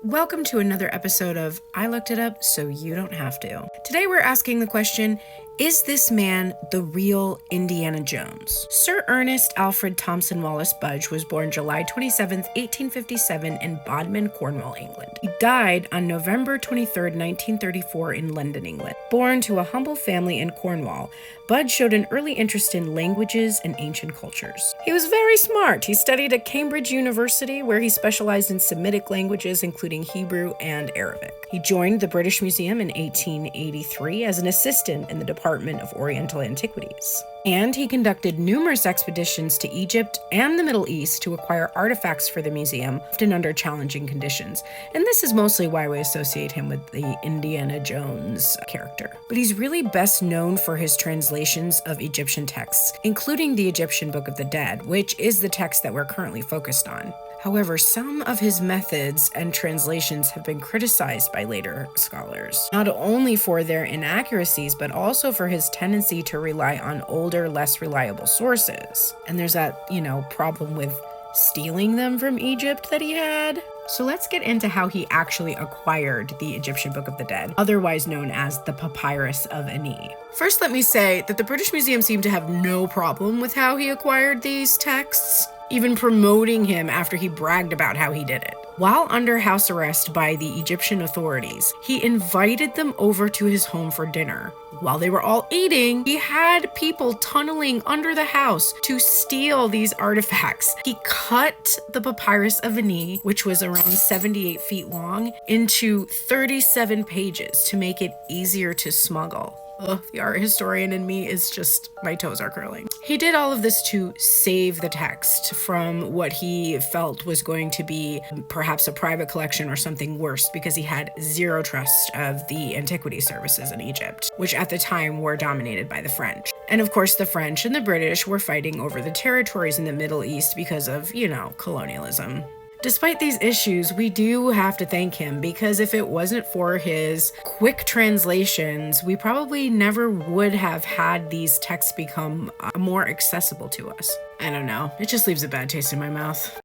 Welcome to another episode of I Looked It Up So You Don't Have to. Today we're asking the question, is this man the real Indiana Jones? Sir Ernest Alfred Thompson Wallace Budge was born July 27, 1857 in Bodmin, Cornwall, England. He died on November 23, 1934 in London, England. Born to a humble family in Cornwall, Budge showed an early interest in languages and ancient cultures. He was very smart. He studied at Cambridge University, where he specialized in Semitic languages, including Hebrew and Arabic. He joined the British Museum in 1883 as an assistant in the Department of Oriental Antiquities. And he conducted numerous expeditions to Egypt and the Middle East to acquire artifacts for the museum, often under challenging conditions. And this is mostly why we associate him with the Indiana Jones character. But he's really best known for his translations of Egyptian texts, including the Egyptian Book of the Dead, which is the text that we're currently focused on. However, some of his methods and translations have been criticized by later scholars, not only for their inaccuracies, but also for his tendency to rely on older, less reliable sources. And there's that, problem with stealing them from Egypt that he had. So let's get into how he actually acquired the Egyptian Book of the Dead, otherwise known as the Papyrus of Ani. First, let me say that the British Museum seemed to have no problem with how he acquired these texts, even promoting him after he bragged about how he did it. While under house arrest by the Egyptian authorities, he invited them over to his home for dinner. While they were all eating, he had people tunneling under the house to steal these artifacts. He cut the Papyrus of Ani, which was around 78 feet long, into 37 pages to make it easier to smuggle. Ugh, the art historian in me is just, my toes are curling. He did all of this to save the text from what he felt was going to be perhaps a private collection or something worse, because he had zero trust of the antiquity services in Egypt, which at the time were dominated by the French. And of course, the French and the British were fighting over the territories in the Middle East because of, colonialism. Despite these issues, we do have to thank him, because if it wasn't for his quick translations, we probably never would have had these texts become more accessible to us. I don't know, it just leaves a bad taste in my mouth.